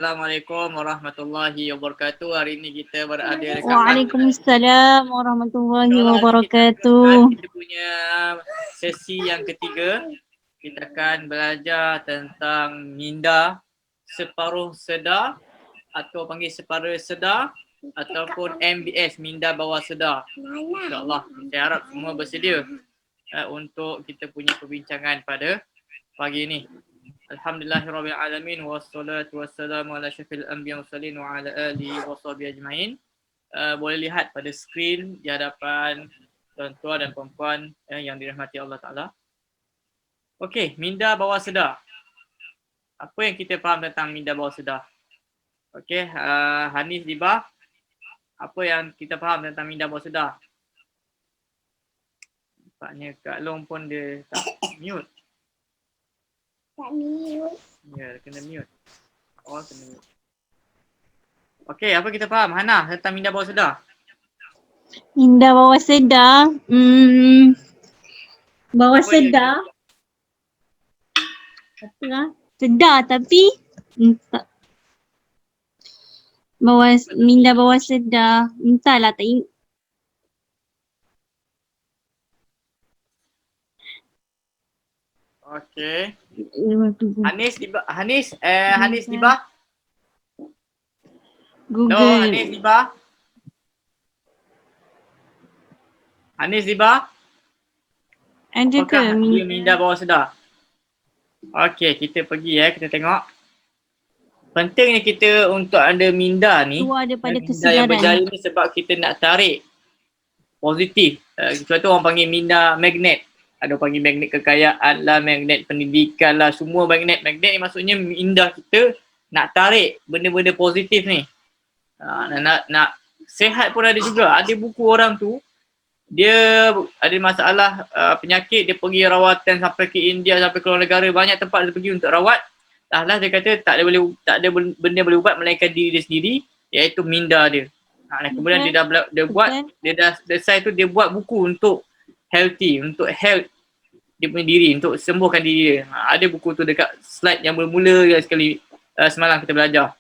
Assalamualaikum warahmatullahi wabarakatuh. Hari ini kita berada dekat Waalaikumsalam warahmatullahi InsyaAllah hari ini kita teruskan wabarakatuh. kita punya sesi yang ketiga. Kita akan belajar tentang minda separuh sedar atau panggil separuh sedar ataupun MBS, minda bawah sedar. InsyaAllah saya harap semua bersedia untuk kita punya perbincangan pada pagi ini. Alhamdulillahirrabbilalamin wassalatu wassalamu ala syafil anbiya wassalin wa ala alihi wa sahbihi ajma'in. Boleh lihat pada skrin di hadapan tuan-tuan dan puan-puan yang dirahmati Allah Ta'ala. Okey, minda bawah sedar. Apa yang kita faham tentang minda bawah sedar? Okey, Hanis Dibah, apa yang kita faham tentang minda bawah sedar? Nampaknya Kak Long pun dia tak mute. Tak mute. Ya, kena mute. Oh, kena mute. Okey, apa kita faham Hana tentang minda bawah sedar? Minda bawah sedar. Bawah Apa yang sedar. Apa lah? Sedar tapi tak. Minda bawah sedar. Entahlah tak ingat. Okey. Hanis Dibah. Hanis Dibah. Google. Hello, Hanis Dibah. Hanis Dibah. Ada ke Apakah dia minda bawah sedar? Okey, kita pergi kita tengok. Pentingnya kita untuk ada minda ni. Keluar daripada minda yang berjaya kesedaran. ni sebab kita nak tarik positif. Sebab tu orang panggil minda magnet. Ada orang panggil magnet kekayaan lah, magnet pendidikan lah, semua magnet. Magnet ni maksudnya minda kita nak tarik benda-benda positif ni. Nak sehat pun ada juga. Ada buku orang tu, dia ada masalah penyakit, dia pergi rawatan sampai ke India, sampai ke luar negara, banyak tempat dia pergi untuk rawat. Dia kata tak ada benda boleh ubat melainkan diri dia sendiri, iaitu minda dia. Dan kemudian dia dah selesai tu, dia buat buku untuk healthy, untuk health dia punya diri, untuk sembuhkan diri dia. Ada buku tu dekat slide yang bermula sekali semalam kita belajar.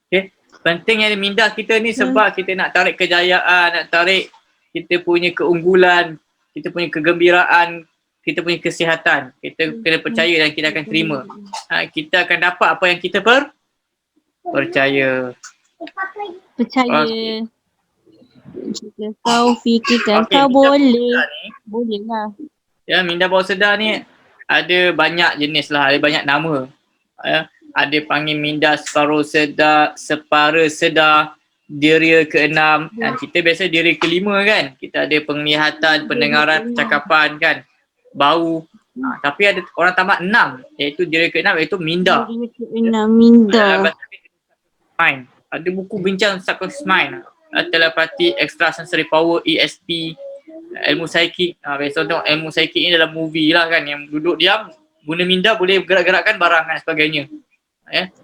Okay. Pentingnya minda kita ni sebab kita nak tarik kejayaan, nak tarik kita punya keunggulan, kita punya kegembiraan, kita punya kesihatan. Kita kena percaya dan kita akan terima. Kita akan dapat apa yang kita percaya. Percaya. Okay. Jika kau fikirkan kau boleh. Boleh lah. Ya, minda bawah sedar ni ada banyak jenis lah, ada banyak nama. Ada panggil minda separuh sedar, separa sedar, diri keenam, dan kita biasa diri kelima kan. Kita ada penglihatan, pendengaran, percakapan kan, bau. Tapi ada orang tamat 6, iaitu diri keenam, iaitu minda. Diri keenam, minda. Mind. Ada buku bincang subconscious mind. Telepati, extrasensory power, ESP, ilmu psikik. Biasa tengok ilmu psikik ni dalam movie lah kan, yang duduk diam, guna minda boleh gerak-gerakkan barang dan sebagainya.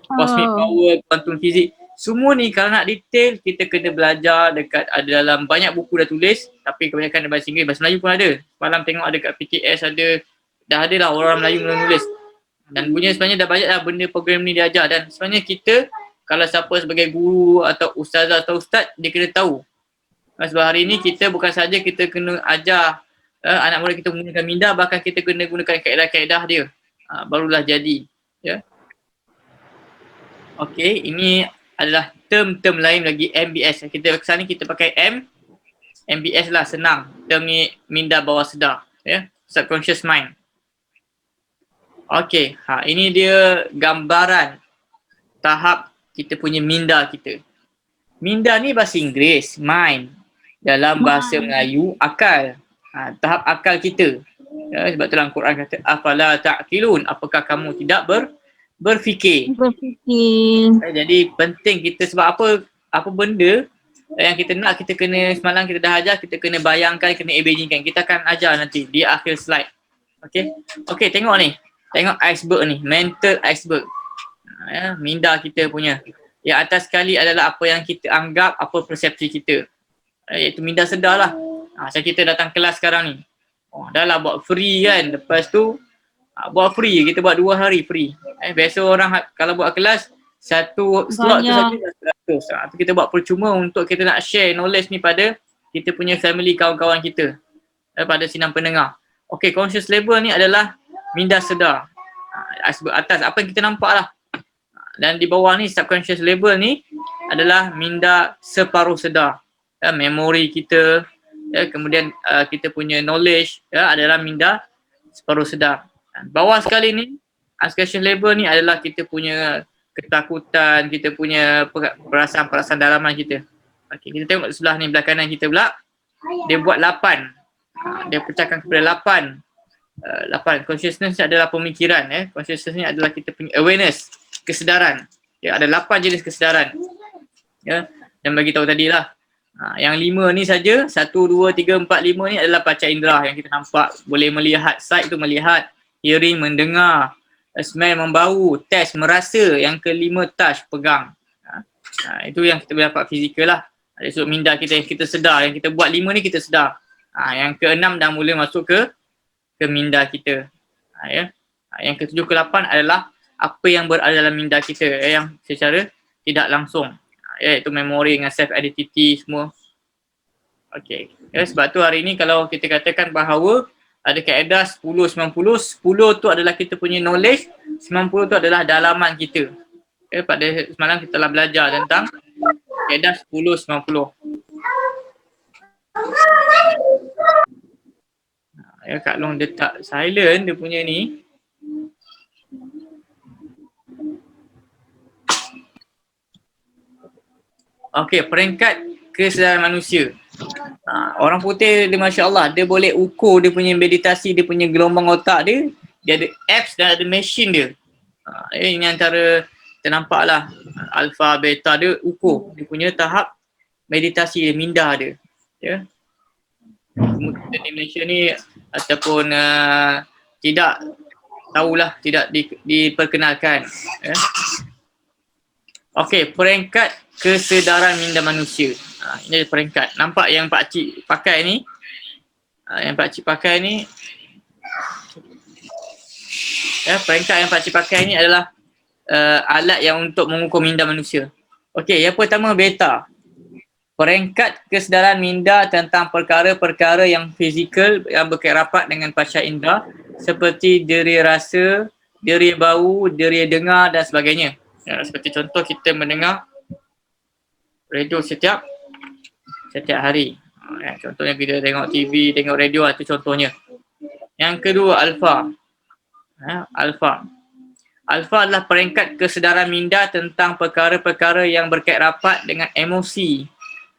Cosmic power, quantum physics. Semua ni kalau nak detail kita kena belajar dekat, ada dalam banyak buku dah tulis, tapi kebanyakan bahasa Inggeris, bahasa Melayu pun ada. Semalam tengok ada kat PKS dah ada lah orang Melayu menulis. Dan punya sebenarnya dah banyak lah benda program ni diajar, dan sebenarnya kita kalau siapa sebagai guru atau ustazah atau ustaz, dia kena tahu. Sebab hari ni kita bukan saja kita kena ajar anak murid kita menggunakan minda, bahkan kita kena gunakan kaedah-kaedah dia. Barulah jadi. Ya. Okey, ini adalah term-term lain lagi MBS. Kita kesana kita pakai MBS lah, senang. Term ni minda bawah sedar, ya, subconscious mind. Okey, ini dia gambaran tahap kita punya minda kita. Minda ni bahasa Inggeris, mind. Dalam bahasa Melayu, akal. Tahap akal kita. Ya, sebab tu dalam Quran kata afala ta'qilun, apakah kamu tidak berfikir. Jadi penting kita, sebab apa benda yang kita nak, kita kena, semalam kita dah ajar, kita kena bayangkan, kena imaginekan. Kita akan ajar nanti di akhir slide. Okey, tengok ni. Tengok iceberg ni, mental iceberg. Minda kita punya. Yang atas sekali adalah apa yang kita anggap, apa persepsi kita. Iaitu minda sedar lah. Macam kita datang kelas sekarang ni. Dah lah buat free kan. Lepas tu buat free, kita buat 2 hari free. Biasa orang kalau buat kelas satu slot tu saja Banyak. dah 100. Tu kita buat percuma untuk kita nak share knowledge ni pada kita punya family, kawan-kawan kita, pada sidang pendengar. Okay, conscious level ni adalah minda sedar. Atas apa yang kita nampak lah. Dan di bawah ni subconscious level ni adalah minda separuh sedar. Memori kita, kemudian kita punya knowledge adalah minda separuh sedar. Bawah sekali ni unconscious level ni adalah kita punya ketakutan, kita punya perasaan-perasaan dalaman kita. Okey, kita tengok sebelah ni, belah kanan kita pula. Dia buat 8. Dia pecahkan kepada 8. 8. Consciousness ni adalah pemikiran. Consciousness ni adalah kita punya awareness, kesedaran. Ada 8 jenis kesedaran. Dan bagi tahu tadilah. Yang 5 ni saja, 1, 2, 3, 4, 5 ni adalah panca indera yang kita nampak. Boleh melihat, sight tu melihat, hearing mendengar, smell membau, taste merasa, yang kelima touch pegang. Itu yang kita boleh dapat fizikal lah. Ada sudut minda kita yang kita sedar, yang kita buat 5 ni kita sedar. Yang ke-6 dah mula masuk ke minda kita. Yang ke-7 ke-8 adalah apa yang berada dalam minda kita yang secara tidak langsung. Iaitu memori dengan self identity semua. Okey. Sebab tu hari ni kalau kita katakan bahawa ada kaedah 10-90, 10 tu adalah kita punya knowledge, 90 tu adalah dalaman kita. Pada semalam kita telah belajar tentang kaedah 10-90. Kak Long dia tak silent dia punya ni. Okey, peringkat kesedaran manusia. Orang putih dia Masya Allah, dia boleh ukur dia punya meditasi, dia punya gelombang otak dia. Dia ada apps dan ada machine dia. Ini antara kita nampak lah alpha, beta dia ukur. Dia punya tahap meditasi dia, minda dia. Kemudian di Malaysia ni ataupun tidak tahulah, tidak diperkenalkan. Okey, peringkat kesedaran minda manusia. Ini ada peringkat. Nampak yang Pak Cik pakai ni? Yang Pak Cik pakai ni, peringkat yang Pak Cik pakai ni adalah alat yang untuk mengukur minda manusia. Okey, yang pertama beta. Peringkat kesedaran minda tentang perkara-perkara yang fizikal yang berkait rapat dengan panca indera seperti deria rasa, deria bau, deria dengar dan sebagainya. Seperti contoh kita mendengar radio setiap hari. Contohnya kita tengok TV, tengok radio, itu contohnya. Yang kedua alfa. Alfa adalah peringkat kesedaran minda tentang perkara-perkara yang berkait rapat dengan emosi,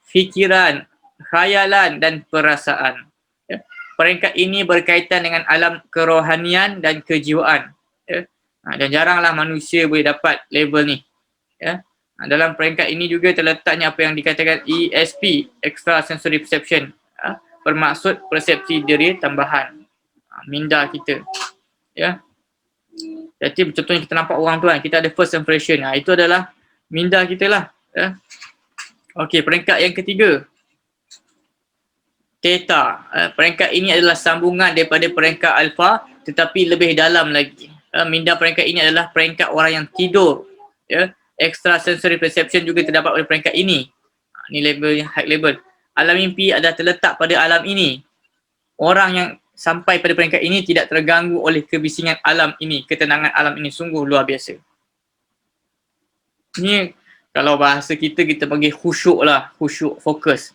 fikiran, khayalan dan perasaan. Peringkat ini berkaitan dengan alam kerohanian dan kejiwaan. Dan jaranglah manusia boleh dapat level ni. Dalam peringkat ini juga terletaknya apa yang dikatakan ESP, Extra Sensory Perception. Bermaksud persepsi diri tambahan. Minda kita. Jadi contohnya kita nampak orang tu kan, kita ada first impression. Itu adalah minda kita lah. Okey, peringkat yang ketiga. Theta. Peringkat ini adalah sambungan daripada peringkat alpha tetapi lebih dalam lagi. Minda peringkat ini adalah peringkat orang yang tidur. Extra sensory perception juga terdapat pada peringkat ini. Ini level yang high level. Alam mimpi adalah terletak pada alam ini. Orang yang sampai pada peringkat ini tidak terganggu oleh kebisingan alam ini, ketenangan alam ini sungguh luar biasa. Ini kalau bahasa kita panggil khusyuk lah, khusyuk fokus.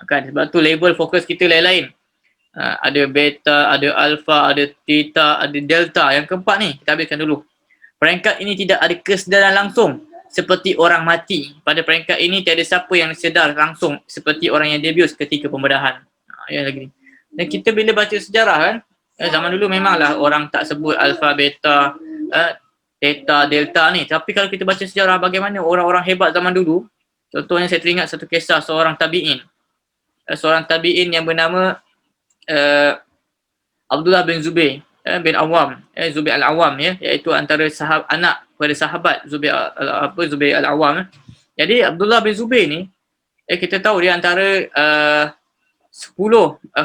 Kan sebab tu level fokus kita lain-lain. Ada beta, ada alpha, ada theta, ada delta. Yang keempat ni kita habiskan dulu. Peringkat ini tidak ada kesedaran langsung seperti orang mati. Pada peringkat ini tiada siapa yang sedar langsung seperti orang yang debius ketika pembedahan. Ya lagi ni. Dan kita bila baca sejarah kan, zaman dulu memanglah orang tak sebut alpha, beta, theta, delta ni. Tapi kalau kita baca sejarah bagaimana orang-orang hebat zaman dulu, contohnya saya teringat satu kisah seorang tabi'in. Seorang tabi'in yang bernama Abdullah bin Zubair bin Awam, Zubair al-Awam iaitu antara anak kepada sahabat Zubair al-Awam. Jadi Abdullah bin Zubair ni kita tahu dia antara 7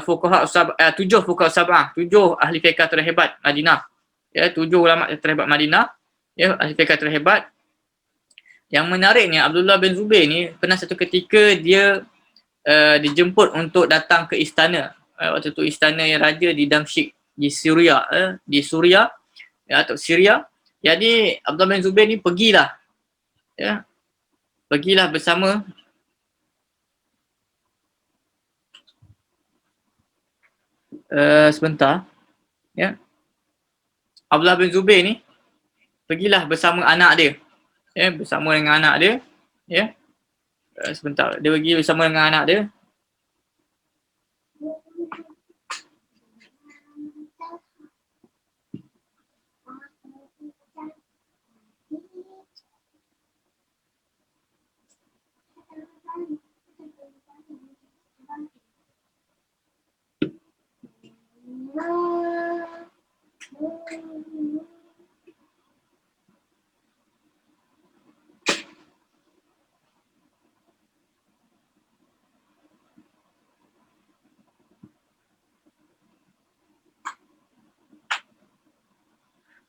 fuqaha sab'ah, 7 ahli fiqh terhebat Madinah. 7 ulama terhebat Madinah, ahli fiqh terhebat. Yang menariknya Abdullah bin Zubair ni pernah satu ketika dia dijemput untuk datang ke istana. Waktu tu istana yang raja di Damsyik di Syria, atau Syria. Jadi Abdullah bin Zubair ni pergilah, ya, pergilah bersama sebentar, ya. Abdullah bin Zubair ni pergilah bersama anak dia, ya, bersama dengan anak dia, ya. Sebentar, dia pergi bersama dengan anak dia.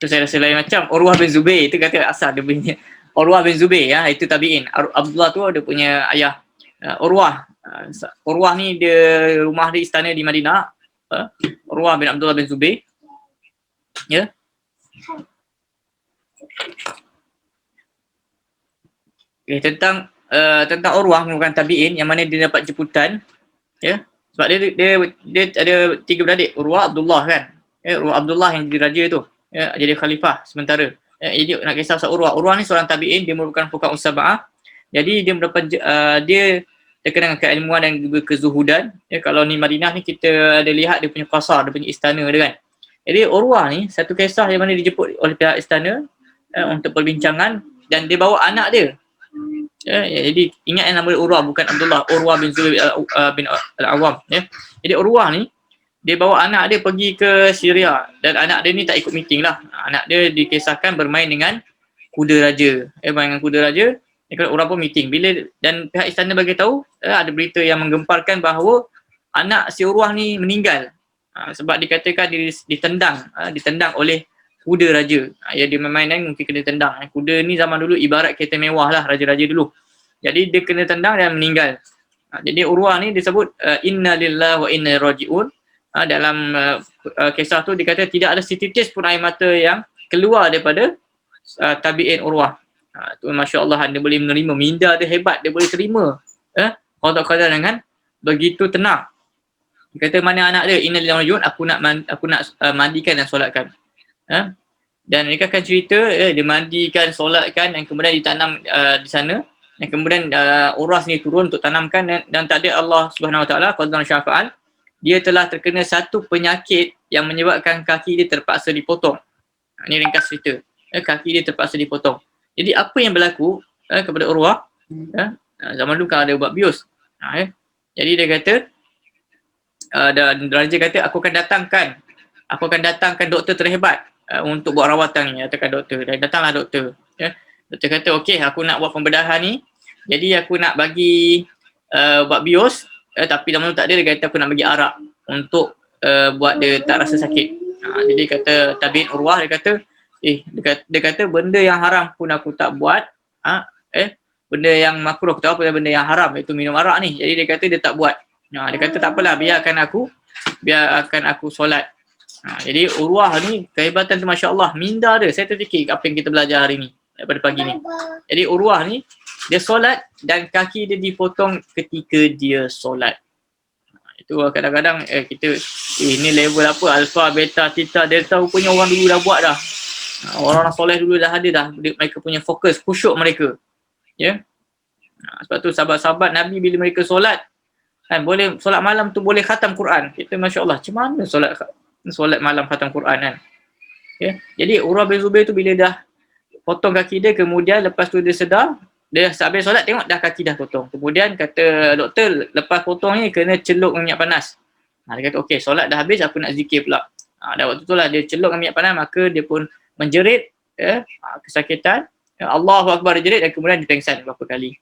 Tu saya rasa lain macam. Urwah bin Zubair itu kata asal dia punya. Urwah bin Zubair, ya, itu tabi'in. Abdullah tu dia punya ayah. Urwah. Urwah ni dia rumah dia istana di Madinah. Urwah bin Abdullah bin Zubair. Ya. Okay, tentang Urwah merupakan tabi'in yang mana dia dapat jemputan, ya. Sebab dia ada 3 beradik, Urwah, Abdullah kan. Ya, Urwah Abdullah yang jadi raja tu. Ya, jadi khalifah sementara. Ya, jadi nak kisah pasal Urwah. Urwah ni seorang tabi'in, dia merupakan fuqaha usaba'ah. Jadi dia mendapat dia terkenal dengan keilmuan dan juga kezuhudan. Ya, kalau ni Madinah ni kita ada lihat dia punya qasar, dia punya istana dia kan. Jadi Urwah ni satu kisah yang mana dijemput oleh pihak istana untuk perbincangan dan dia bawa anak dia. Ya, jadi ingat yang nama dia Urwah, bukan Abdullah. Urwah bin Zubair bin Al-Awwam, ya. Jadi Urwah ni dia bawa anak dia pergi ke Syria dan anak dia ni tak ikut meeting lah. Anak dia dikisahkan bermain dengan kuda raja. Bermain dengan kuda raja, orang pun meeting. Dan pihak istana bagi tahu ada berita yang menggemparkan bahawa anak si Urwah ni meninggal. Sebab dikatakan ditendang oleh kuda raja. Ya, dia main-main mungkin kena tendang. Kuda ni zaman dulu ibarat kereta mewah lah, raja-raja dulu. Jadi dia kena tendang dan meninggal. Jadi Urwah ni disebut inna lillahi wa inna ilaihi raji'un. Dalam kisah tu dikata tidak ada setitis pun air mata yang keluar daripada tabi'in Urwah. Tu masya-Allah, dia boleh menerima, minda dia hebat, dia boleh terima qada dengan begitu tenang. Dia kata mana anak dia, inna lillahi wa inna ilaihi raji'un, aku nak mandikan dan solatkan. Dan mereka akan cerita dia mandikan, solatkan dan kemudian ditanam di sana. Dan kemudian Urwah ni turun untuk tanamkan dan tak ada Allah Subhanahu Wa Taala qadar syafa'al. Dia telah terkena satu penyakit yang menyebabkan kaki dia terpaksa dipotong. Ini ringkas cerita. Kaki dia terpaksa dipotong. Jadi apa yang berlaku kepada Urwah? Zaman dulu kan ada ubat bius. Jadi dia kata, dan raja kata, aku akan datangkan doktor terhebat untuk buat rawatan ni, katakan doktor. Dan datanglah doktor. Doktor kata, okey, aku nak buat pembedahan ni. Jadi aku nak bagi ubat bius. Tapi zaman tu tak ada, dia kata aku nak bagi arak untuk buat dia tak rasa sakit. Jadi kata tabi'in Urwah, dia kata benda yang haram pun aku tak buat. Benda yang makruh aku tahu apa benda yang haram, iaitu minum arak ni. Jadi dia kata dia tak buat. Dia kata tak apalah, biarkan aku solat. Jadi Urwah ni kehebatan tu masya-Allah, minda dia. Saya terfikir apa yang kita belajar hari ni daripada pagi ni. Jadi Urwah ni dia solat dan kaki dia dipotong ketika dia solat. Itu kadang-kadang kita ni level apa, alfa, beta, theta, delta, rupanya orang dulu dah buat dah. Orang-orang soleh dulu dah ada dah, mereka punya fokus, khusyuk mereka. Ya. Sebab tu sahabat-sahabat Nabi bila mereka solat kan, boleh solat malam tu boleh khatam Quran. Kita masya-Allah, macam mana solat malam khatam Quran kan. Ya. Jadi Urwah bin Zubair tu bila dah potong kaki dia, kemudian lepas tu dia sedar, dia habis solat tengok dah kaki dah potong. Kemudian kata doktor, lepas potong ni kena celup minyak panas. Dia kata okey, solat dah habis, aku nak zikir pula. Dan waktu tu lah dia celup dengan minyak panas, maka dia pun menjerit kesakitan. Allahu Akbar, dia jerit dan kemudian dia pengsan beberapa kali.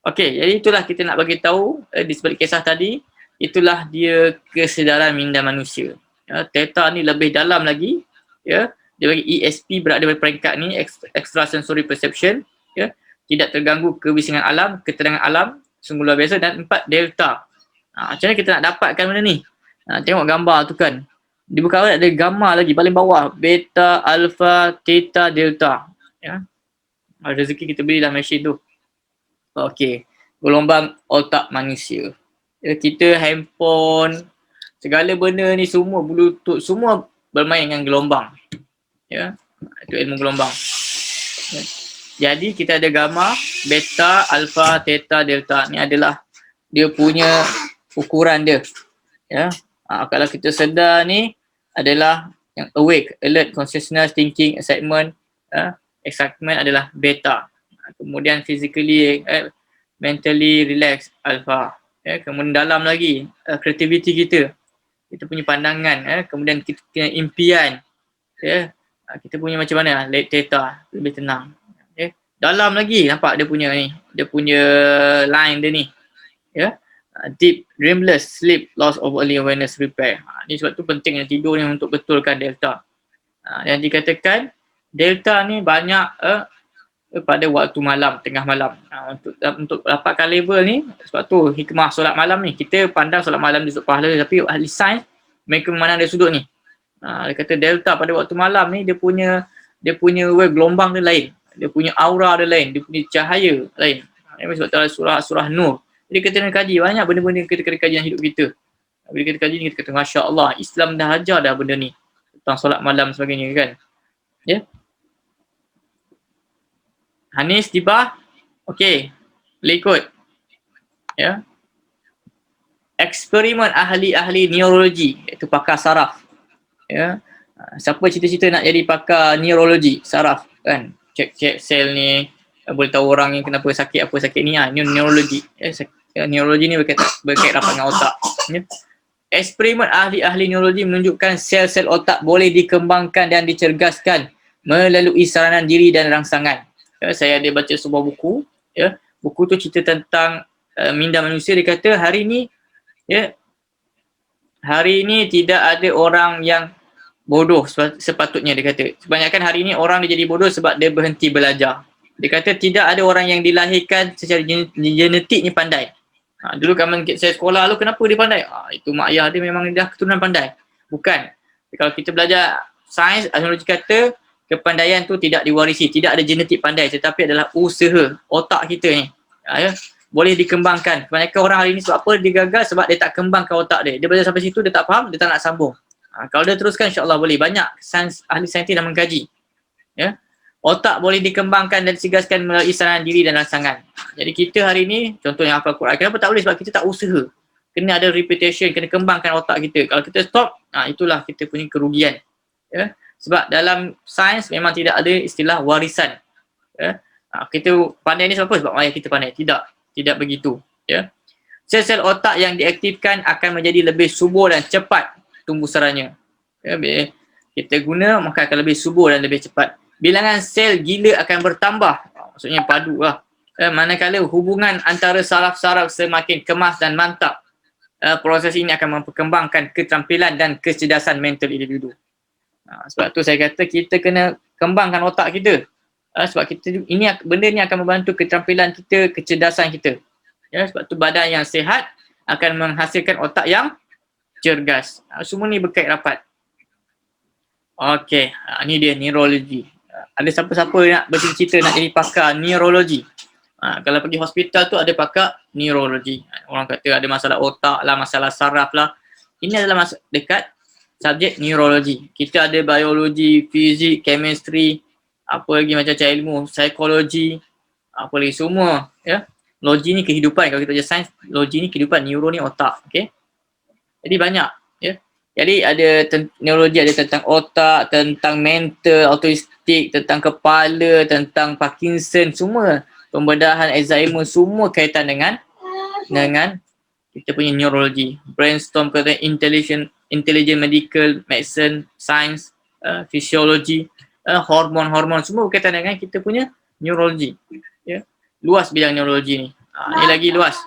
Okey, jadi itulah kita nak bagi tahu di sebalik kisah tadi, itulah dia kesedaran minda manusia. Theta ni lebih dalam lagi, ya. Dia bagi ESP berada pada peringkat ni, extrasensory perception, ya. tidak terganggu kebisingan alam, keterangan alam, sungguh luar biasa. Dan 4, delta. Macam mana kita nak dapatkan benda ni? Tengok gambar tu kan. Di buku awal ada gamma lagi paling bawah, beta, alpha, theta, delta. Ya. Rezeki kita beli dalam mesin tu. Okey. Gelombang otak manusia. Ya, kita handphone, segala benda ni semua, bluetooth, semua bermain dengan gelombang. Ya. Itu ilmu gelombang. Ya. Jadi kita ada gamma, beta, alpha, theta, delta. Ni adalah dia punya ukuran dia. Ya. Kalau kita sedar ni adalah yang awake, alert, consciousness, thinking, excitement, excitement adalah beta. Kemudian physically, mentally relax, alpha. Kemudian dalam lagi, creativity kita punya pandangan, kemudian kita punya impian, kita punya macam mana, theta, lebih tenang. Dalam lagi nampak dia punya ni, dia punya line dia ni, deep, dreamless, sleep, loss of early awareness, repair. Ni sebab tu penting tidur ni untuk betulkan delta. Yang dikatakan delta ni banyak pada waktu malam, tengah malam. Untuk dapatkan level ni, sebab tu hikmah solat malam ni. Kita pandang solat malam dia sudut pahala, tapi ahli sains mereka memandang dari sudut ni. Dia kata delta pada waktu malam ni dia punya gelombang dia lain. Dia punya aura dia lain, dia punya cahaya lain. Sebab tu surah Nur. Jadi kita kena kaji banyak benda-benda yang kita kena kaji dalam hidup kita. Bila kita kaji ni kita kata Masya Allah, Islam dah ajar dah benda ni tentang solat malam sebagainya kan. Ya. Hanis tiba. Okey. Boleh ikut. Ya. Eksperimen ahli-ahli neurologi, iaitu pakar saraf. Ya. Siapa cita-cita nak jadi pakar neurologi, saraf kan. Cek sel ni, boleh tahu orang yang kenapa sakit, apa sakit ni, ni neurologi. Neurologi ni berkait rapat dengan otak. Ya. Eksperimen ahli-ahli neurologi menunjukkan sel-sel otak boleh dikembangkan dan dicergaskan melalui saranan diri dan rangsangan. Saya ada baca sebuah buku. Buku tu cerita tentang minda manusia. Dia kata hari ni tidak ada orang yang bodoh sepatutnya, dia kata. Kebanyakan hari ni orang dia jadi bodoh sebab dia berhenti belajar. Dia kata tidak ada orang yang dilahirkan secara genetiknya pandai. Dulu saya sekolah lu, kenapa dia pandai? Itu mak ayah dia memang dah keturunan pandai. Bukan. Kalau kita belajar sains, teknologi kata kepandaian tu tidak diwarisi, tidak ada genetik pandai, tetapi adalah usaha otak kita ni. Boleh dikembangkan. Kebanyakan orang hari ni sebab apa dia gagal? Sebab dia tak kembangkan otak dia. Dia belajar sampai situ, dia tak faham, dia tak nak sambung. Kalau dia teruskan, insya-Allah boleh. Banyak ahli saintis dah mengkaji. Ya. Otak boleh dikembangkan dan disegaskan melalui saranan diri dan rangsangan. Jadi kita hari ni, contohnya hafal Quran. Kenapa tak boleh? Sebab kita tak usaha. Kena ada repetition, kena kembangkan otak kita. Kalau kita stop, itulah kita punya kerugian. Ya. Sebab dalam sains memang tidak ada istilah warisan. Ya. Kita pandai ni sebab apa? Sebab ayah kita pandai. Tidak begitu. Ya. Sel-sel otak yang diaktifkan akan menjadi lebih subur dan cepat tumbuh saranya. Ya, kita guna maka akan lebih subur dan lebih cepat. Bilangan sel gila akan bertambah. Maksudnya padu lah. Manakala hubungan antara saraf-saraf semakin kemas dan mantap, proses ini akan memperkembangkan keterampilan dan kecerdasan mental individu. Sebab tu saya kata kita kena kembangkan otak kita. Sebab benda ni akan membantu keterampilan kita, kecerdasan kita. Ya, sebab tu badan yang sihat akan menghasilkan otak yang cergas. Semua ni berkait rapat. Okey, ni dia neurologi. Ada siapa-siapa nak bercita-cita nak jadi pakar neurologi? Kalau pergi hospital tu ada pakar neurologi. Orang kata ada masalah otak lah, masalah saraf lah. Ini adalah dekat subjek neurologi. Kita ada biologi, fizik, chemistry, apa lagi macam-macam ilmu, psikologi, apa lagi semua. Ya. Logi ni kehidupan. Kalau kita belajar sains, logi ni kehidupan, neuro ni otak. Okay. Jadi banyak. Ya. Jadi ada neurologi, ada tentang otak, tentang mental, autistik, tentang kepala, tentang Parkinson, semua. Pembedahan Alzheimer, semua kaitan dengan kita punya neurologi. Brainstorm kata intelligent medical medicine, science, fisiologi, hormon-hormon, semua berkaitan dengan kita punya neurologi. Ya. Luas bidang neurologi ni. Ni lagi luas.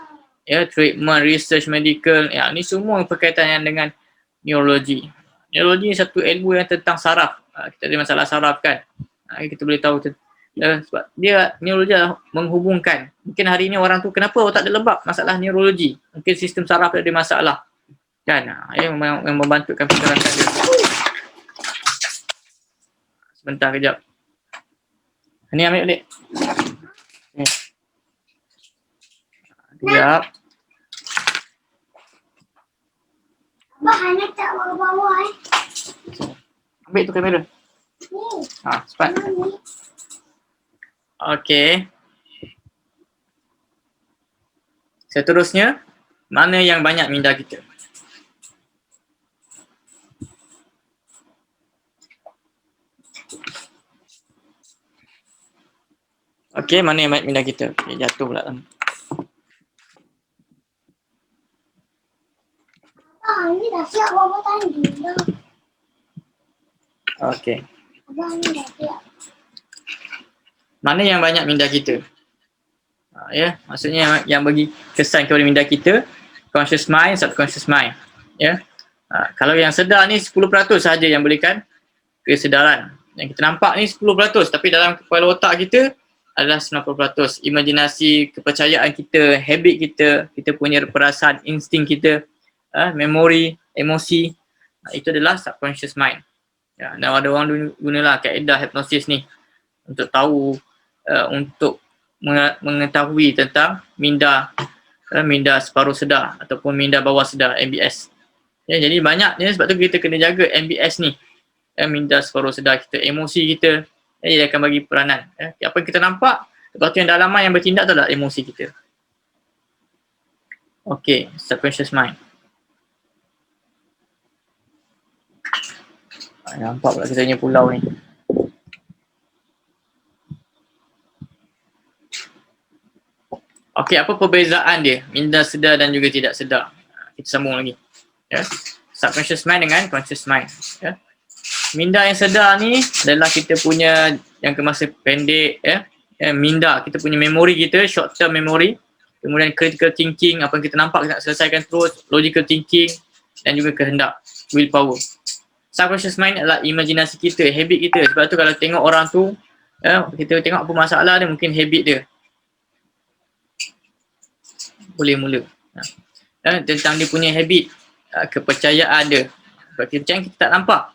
Ya, treatment, research, medical, ya, ni semua berkaitan dengan neurologi. Neurologi ni satu ilmu yang tentang saraf. Kita ada masalah saraf kan. Kita boleh tahu Sebab dia neurologi adalah menghubungkan. Mungkin hari ni orang tu kenapa otak dia lembab, masalah neurologi. Mungkin sistem saraf dia ada masalah. Kan? Yang membantukan pergerakan dia. Sebentar kejap. Ni ambil balik. Ni. Kejap. Abah hanya tak bawah-bawah Ambil tu kamera. Ni. Cepat. Ni. Okey. Seterusnya, mana yang banyak minda kita? Okey, mana yang banyak minda kita? Okay, jatuh pula. Abah ni dah siap bawah tadi dah. Okey. Abah ni dah siap. Mana yang banyak minda kita? Ya, maksudnya yang bagi kesan kepada minda kita, conscious mind, subconscious mind. Ya. Kalau yang sedar ni 10% sahaja yang berikan kesedaran. Yang kita nampak ni 10%, tapi dalam kepala otak kita adalah 90%. Imajinasi, kepercayaan kita, habit kita, kita punya perasaan, insting kita, memori, emosi, itu adalah subconscious mind. Ya, dan ada orang gunalah kaedah hipnosis ni untuk tahu, untuk mengetahui tentang minda separuh sedar ataupun minda bawah sedar, MBS. Ya, jadi banyak ni, sebab tu kita kena jaga MBS ni, minda separuh sedar kita, emosi kita, dia akan bagi peranan. Apa yang kita nampak, lepas tu yang dalaman yang bertindak tu adalah emosi kita. Okay, subconscious mind. Nampak pula kita punya pulau ni. Okey, apa perbezaan dia? Minda sedar dan juga tidak sedar. Kita sambung lagi. Ya. Subconscious mind dengan conscious mind. Ya. Minda yang sedar ni adalah kita punya yang masa pendek, ya. Minda, kita punya memori kita, short term memory. Kemudian critical thinking, apa yang kita nampak kita nak selesaikan terus, logical thinking dan juga kehendak, willpower. Subconscious mind adalah imajinasi kita, habit kita. Sebab tu kalau tengok orang tu, kita tengok apa masalah dia, mungkin habit dia. Boleh mula. Tentang dia punya habit, kepercayaan dia. Sebab kepercayaan kita tak nampak.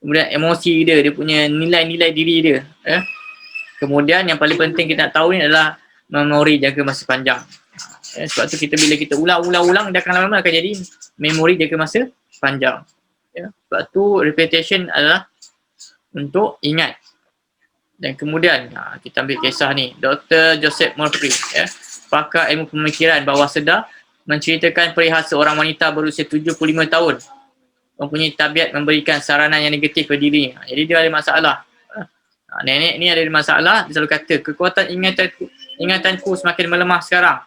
Kemudian emosi dia, dia punya nilai-nilai diri dia. Kemudian yang paling penting kita nak tahu ni adalah memori jangka masa panjang. Sebab tu bila kita ulang, dia akan lama-lama akan jadi memori jangka masa panjang. Sebab tu repetition adalah untuk ingat. Dan kemudian kita ambil kisah ni, Dr. Joseph Murphy, pakar ilmu pemikiran bawah sedar, menceritakan perihal seorang wanita berusia 75 tahun mempunyai tabiat memberikan saranan yang negatif pada dirinya. Jadi dia ada masalah. Nenek ni ada masalah, dia selalu kata kekuatan ingatanku semakin melemah sekarang.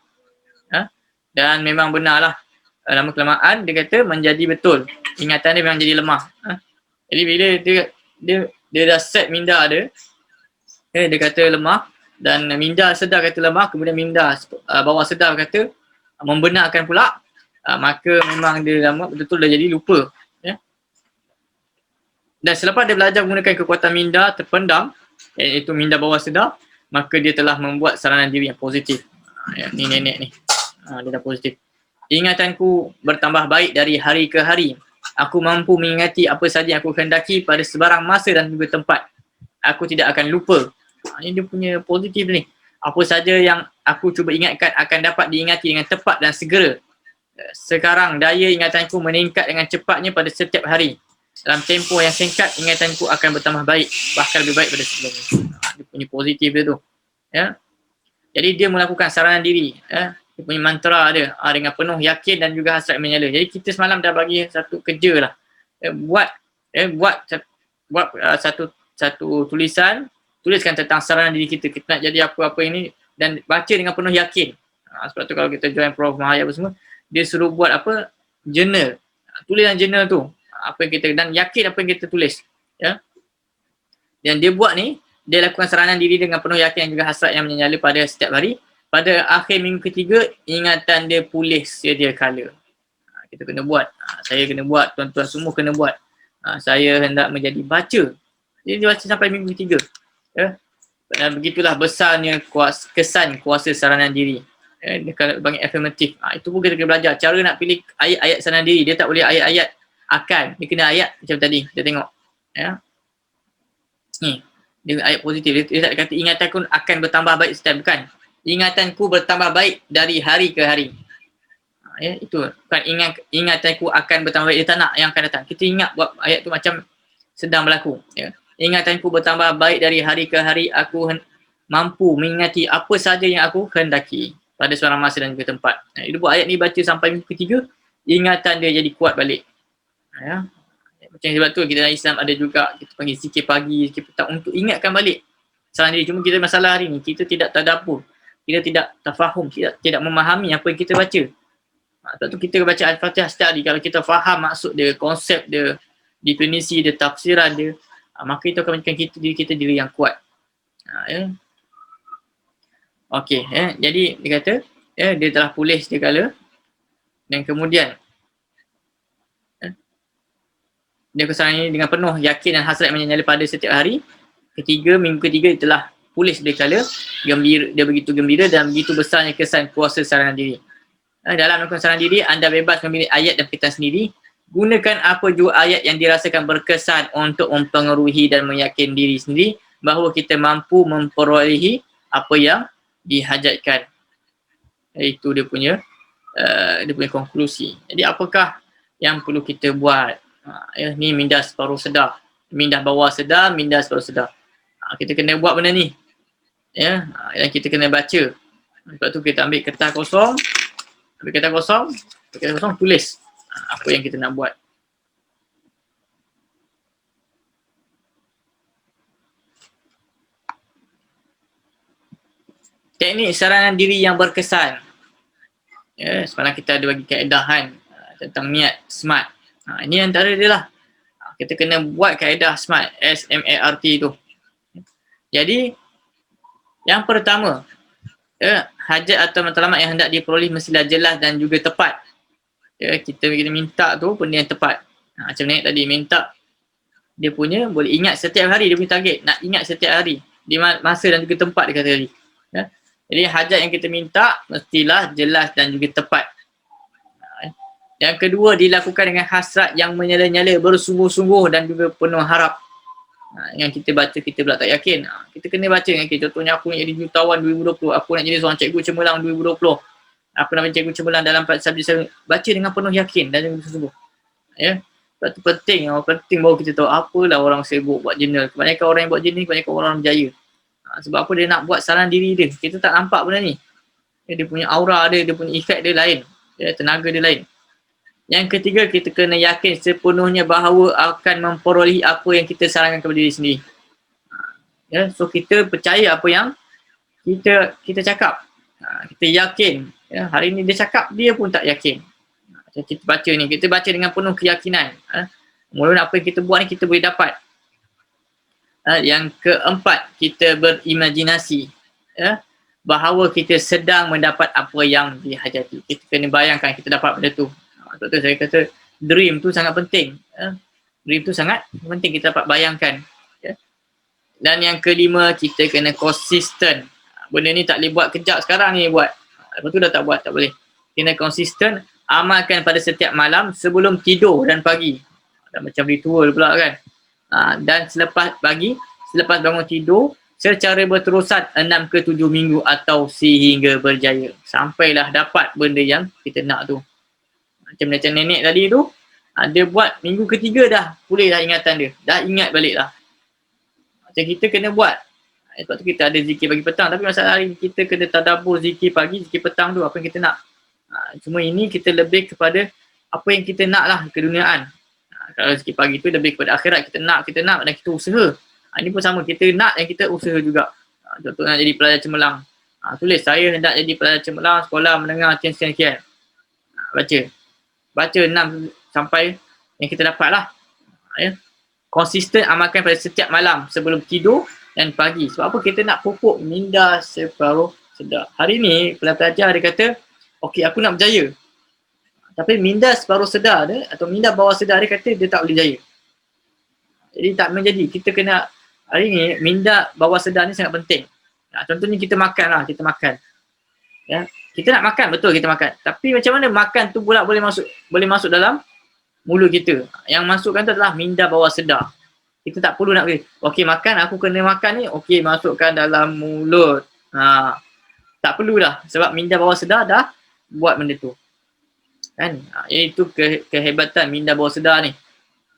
Dan memang benarlah, lama kelamaan dia kata menjadi betul. Ingatan dia memang jadi lemah. Jadi bila dia dah set minda dia, dia kata lemah, dan minda sedar kata lemah, kemudian minda bawah sedar kata membenarkan pula, maka memang dia lama betul-betul dah jadi lupa. Dan selepas dia belajar menggunakan kekuatan minda terpendam, iaitu minda bawah sedar, maka dia telah membuat saranan diri yang positif. Ni nenek ni, dia dah positif. Ingatanku bertambah baik dari hari ke hari. Aku mampu mengingati apa saja yang aku kehendaki pada sebarang masa dan juga tempat. Aku tidak akan lupa. Ini dia punya positif ni. Apa saja yang aku cuba ingatkan akan dapat diingati dengan tepat dan segera. Sekarang daya ingatanku meningkat dengan cepatnya pada setiap hari. Dalam tempoh yang singkat, ingatanku akan bertambah baik, bahkan lebih baik pada sebelumnya. Dia punya positif dia tu. Jadi dia melakukan saranan diri. Dia punya mantra dia dengan penuh yakin dan juga hasrat menyala. Jadi kita semalam dah bagi satu kerja lah. Buat satu tulisan, tuliskan tentang saranan diri kita. Kita nak jadi apa-apa ini dan baca dengan penuh yakin. Sebab tu kalau kita join Prof Mahaya apa semua, dia suruh buat apa? Journal. Tulis dalam journal tu. Apa yang kita, dan yakin apa yang kita tulis. Dan dia buat ni, dia lakukan saranan diri dengan penuh yakin dan juga hasrat yang menyala pada setiap hari. Pada akhir minggu ketiga, ingatan dia pulih sedia kala. Kita kena buat. Saya kena buat, tuan-tuan semua kena buat. Saya hendak menjadi baca. Jadi dia baca sampai minggu ketiga. Dan begitulah besarnya kesan kuasa saranan diri. Dia kalau bagi afirmatif. Itu pun kita kena belajar. Cara nak pilih ayat-ayat saranan diri. Dia tak boleh ayat-ayat akan. Dia kena ayat macam tadi. Kita tengok. Ya. Ni. Dia ayat positif. Dia tak kata ingatanku akan bertambah baik setiap. Bukan. Ingatanku bertambah baik dari hari ke hari. Ya, itu. Bukan ingatanku akan bertambah baik. Dia tak nak yang akan datang. Kita ingat buat ayat tu macam sedang berlaku. Ya. Ingatanku bertambah baik dari hari ke hari. Aku mampu mengingati apa saja yang aku hendaki pada seorang masa dan juga tempat. Dia buat ayat ni baca sampai minggu ketiga, ingatan dia jadi kuat balik. Ya. Macam sebab tu kita dalam Islam ada juga kita panggil zikir pagi, zikir petang untuk ingatkan balik saran diri. Cuma kita masalah hari ni, kita tidak tadabbur, kita tidak tafahum, tidak memahami apa yang kita baca. Sebab tu kita baca Al-Fatihah setiap hari. Kalau kita faham maksud dia, konsep dia, definisi dia, tafsiran dia, maka itu akan menjadikan kita diri yang kuat. Ya. Okey, ya. Jadi dia kata ya, dia telah pulih sekala dan kemudian dia kesalahan ini dengan penuh yakin dan hasrat menyala pada setiap hari. Minggu ketiga dia telah pulih sekala, gembira, dia begitu gembira dan begitu besarnya kesan kuasa saranan diri. Dalam melakukan saranan diri, anda bebas memilih ayat dan fitan sendiri. Gunakan apa jua ayat yang dirasakan berkesan untuk mempengaruhi dan meyakinkan diri sendiri bahawa kita mampu memperolehi apa yang dihajatkan. Itu dia punya konklusi. Jadi apakah yang perlu kita buat? Ni minda separuh sedar, minda bawah sedar, minda separuh sedar. Kita kena buat benda ni. Ya, yang kita kena baca. Sebab tu kita ambil kertas kosong, tulis apa yang kita nak buat. Teknik saranan diri yang berkesan. Ya, semalam kita ada bagi kaedahan tentang niat SMART. Ini antara dia lah. Kita kena buat kaedah SMART, S-M-A-R-T tu. Jadi, yang pertama, hajat atau matlamat yang hendak diperoleh mestilah jelas dan juga tepat. Kita minta tu benda yang tepat. Macam ni tadi, minta dia punya boleh ingat setiap hari, dia punya target. Nak ingat setiap hari. Di masa dan juga tempat dia kata tadi. Ya. Jadi hajat yang kita minta mestilah jelas dan juga tepat. Yang kedua, dilakukan dengan hasrat yang menyala-nyala, bersungguh-sungguh dan juga penuh harap. Yang kita baca, kita pula tak yakin. Kita kena baca dengan kita. Contohnya aku nak jadi jutawan 2020. Aku nak jadi seorang cikgu cemerlang 2020. Aku nak menjadi cikgu cemerlang dalam subjek saya. Baca dengan penuh yakin dan juga bersungguh. Ya. Sebab tu penting. Penting baru kita tahu apalah orang sibuk buat jurnal. Kebanyakan orang yang buat jurnal, kebanyakan orang berjaya. Sebab apa dia nak buat saran diri dia. Kita tak nampak benda ni. Dia punya aura dia, dia punya efek dia lain. Tenaga dia lain. Yang ketiga, kita kena yakin sepenuhnya bahawa akan memperolehi apa yang kita sarankan kepada diri sendiri. Ya, so kita percaya apa yang kita cakap. Kita yakin. Ya, hari ni dia cakap, dia pun tak yakin. Kita baca ni, kita baca dengan penuh keyakinan. Mula apa yang kita buat ni kita boleh dapat. Yang keempat, kita berimajinasi. Ya, bahawa kita sedang mendapat apa yang dihajati. Kita kena bayangkan kita dapat benda tu. Sebab tu saya kata dream tu sangat penting. Dream tu sangat penting kita dapat bayangkan. Dan yang kelima, kita kena konsisten. Benda ni tak boleh buat kejap sekarang ni buat. Lepas tu dah tak buat, tak boleh. Kena konsisten, amalkan pada setiap malam sebelum tidur dan pagi. Dan macam ritual pula kan. Dan selepas bangun tidur, secara berterusan 6 ke 7 minggu atau sehingga berjaya. Sampailah dapat benda yang kita nak tu. Macam nenek tadi tu, dia buat minggu ketiga dah pulih dah ingatan dia. Dah ingat balik dah. Macam kita kena buat. Sebab tu kita ada zikir pagi petang. Tapi masalah hari kita kena tadabbur zikir pagi, zikir petang tu apa yang kita nak. Cuma ini kita lebih kepada apa yang kita nak lah keduniaan. Kalau zikir pagi tu lebih kepada akhirat. Kita nak dan kita usaha. Ini pun sama. Kita nak dan kita usaha juga. Contoh nak jadi pelajar cemerlang. Tulis saya hendak jadi pelajar cemerlang sekolah menengah sekian-sekian. Baca 6 sampai yang kita dapat lah. Ya. Konsisten amalkan pada setiap malam sebelum tidur dan pagi. Sebab apa kita nak pupuk minda separuh sedar. Hari ni pelajar dia kata, okey aku nak berjaya. Tapi minda separuh sedar dia atau minda bawah sedar dia kata dia tak boleh jaya. Jadi tak menjadi. Kita kena hari ni minda bawah sedar ni sangat penting. Contohnya kita makan lah, kita makan. Ya, kita nak makan, betul kita makan. Tapi macam mana makan tu pula boleh masuk dalam mulut kita. Yang masukkan tu adalah minda bawah sedar. Kita tak perlu nak okey makan, aku kena makan ni, okey masukkan dalam mulut. Tak perlu dah sebab minda bawah sedar dah buat benda tu. Kan? Itu kehebatan minda bawah sedar ni.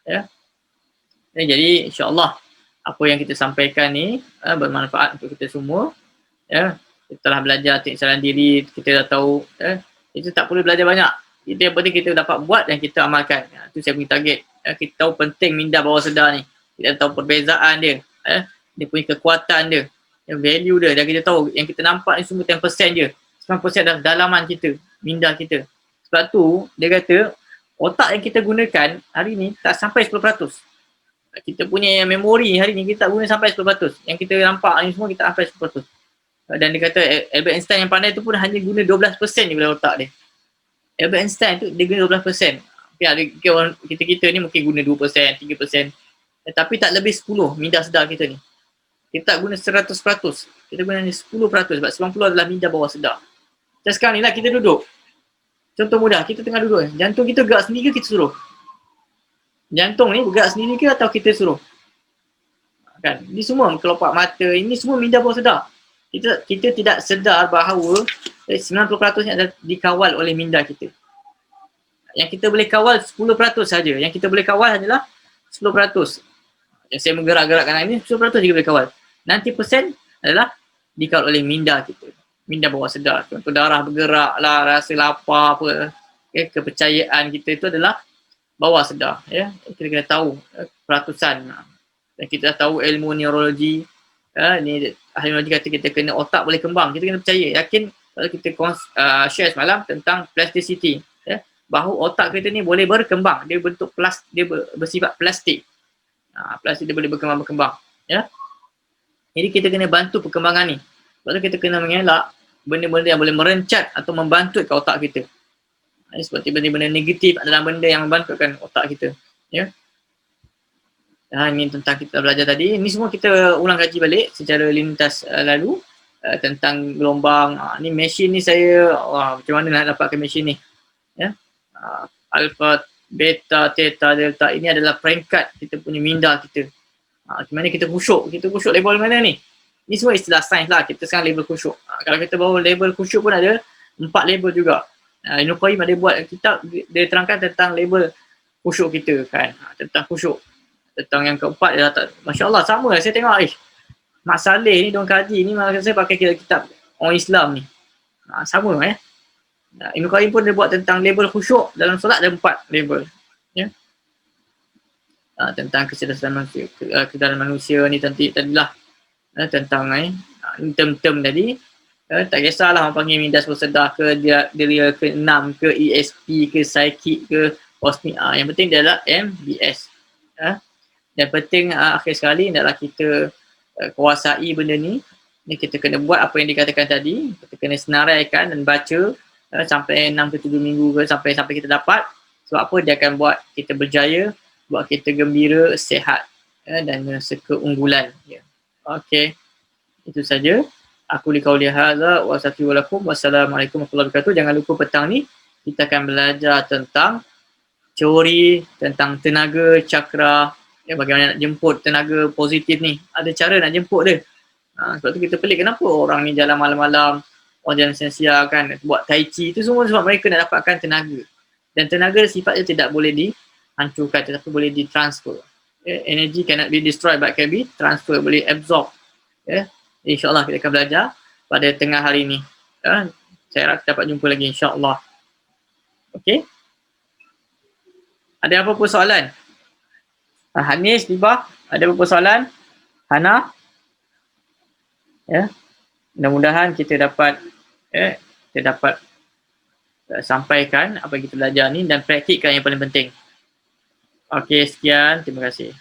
Ya. Jadi insya-Allah apa yang kita sampaikan ni bermanfaat untuk kita semua. Ya. Kita telah belajar teknik saran diri, kita dah tahu kita tak perlu belajar banyak. Kita yang penting kita dapat buat dan kita amalkan. Itu saya punya target. Kita tahu penting minda bawah sedar ni. Kita tahu perbezaan dia. Dia punya kekuatan dia. Value dia. Dan kita tahu yang kita nampak ni semua 10% je. 90% adalah dalaman kita. Minda kita. Sebab tu dia kata otak yang kita gunakan hari ni tak sampai 10%. Kita punya memori hari ni kita tak guna sampai 10%. Yang kita nampak ni semua kita sampai 10%. Dan dia kata Albert Einstein yang pandai tu pun hanya guna 12% je pada otak dia. Albert Einstein tu dia guna 12%. Kita ni mungkin guna 2%, 3%. Tapi tak lebih 10 minda sedar kita ni. Kita tak guna 100%. Kita guna hanya 10% sebab 90% adalah minda bawah sedar. Dan sekarang ni lah kita duduk. Contoh mudah, kita tengah duduk. Jantung kita gerak sendiri ke kita suruh? Jantung ni bergerak sendiri ke atau kita suruh? Kan? Ini semua kelopak mata, ini semua minda bawah sedar. Kita tidak sedar bahawa 90% nya adalah dikawal oleh minda kita. Yang kita boleh kawal 10% saja. Yang kita boleh kawal hanyalah 10%. Yang saya menggerak-gerakkan ini 10% kita boleh kawal. 90% adalah dikawal oleh minda kita. Minda bawah sedar. Contoh darah bergerak lah, rasa lapar apa. Kepercayaan kita itu adalah bawah sedar. Kita kena tahu peratusan. Dan kita dah tahu ilmu neurologi. Ni ahli neurologi kata kita kena otak boleh kembang. Kita kena percaya. Yakin kalau kita share semalam tentang plasticity. Bahawa otak kita ni boleh berkembang. Dia bentuk dia bersifat plastik. Plastik dia boleh berkembang-berkembang. Ya. Jadi kita kena bantu perkembangan ni. Sebab tu kita kena mengelak benda-benda yang boleh merencat atau membantutkan otak kita. Seperti benda-benda negatif adalah benda yang membantutkan otak kita. Ya. Ini tentang kita belajar tadi. Ini semua kita ulang kaji balik secara lintas lalu tentang gelombang. Ni mesin ni saya, macam mana nak dapatkan mesin ni. Ya. Alpha, beta, theta, delta. Ini adalah peringkat kita punya minda kita. Macam mana kita khusyuk. Kita khusyuk level mana ni? Ini semua istilah sains lah. Kita sekarang label khusyuk. Kalau kita bawa label khusyuk pun ada 4 label juga. Ibn Qayyim ada buat kitab, dia terangkan tentang label khusyuk kita kan. Tentang khusyuk. Tentang yang keempat, dia tak, Masya Allah sama lah. Saya tengok, Mak Saleh ni, Don Kaji ni, maksud saya pakai kitab orang Islam ni. Sama Ibn Qayyim pun dia buat tentang label khusyuk. Dalam solat ada 4 label. Ya. Tentang kecerdasan manusia, kecerdasan manusia ni tadilah. Tentang term-term tadi, tak kisahlah orang panggil minda sedar ke dia ke 6 ke ESP ke psychic ke kosmik, yang penting dia adalah MBS. Dan penting akhir sekali adalah kita kuasai benda ni. Kita kena buat apa yang dikatakan tadi, kita kena senaraikan dan baca sampai 6 ke 7 minggu ke sampai kita dapat. Sebab apa dia akan buat kita berjaya, buat kita gembira, sihat dan rasa keunggulan. Okey, itu saja. Aku liqauli hadza wa astaghfirullakum. Wassalamualaikum warahmatullahi wabarakatuh. Jangan lupa petang ni kita akan belajar tentang teori tentang tenaga cakra, bagaimana nak jemput tenaga positif ni. Ada cara nak jemput dia. Sebab tu kita pelik kenapa orang ni jalan malam-malam, orang jalan siang-siang kan, buat tai chi tu semua sebab mereka nak dapatkan tenaga. Dan tenaga sifatnya tidak boleh dihancurkan tetapi boleh ditransfer. Energy cannot be destroyed but can be transfer, boleh absorb. InsyaAllah kita akan belajar pada tengah hari ni. Saya harap kita dapat jumpa lagi insyaAllah. Okey. Ada apa-apa soalan? Hanis, Libah, ada apa-apa soalan? Hana? Mudah-mudahan kita dapat sampaikan apa yang kita belajar ni dan praktikkan yang paling penting. Okey, sekian. Terima kasih.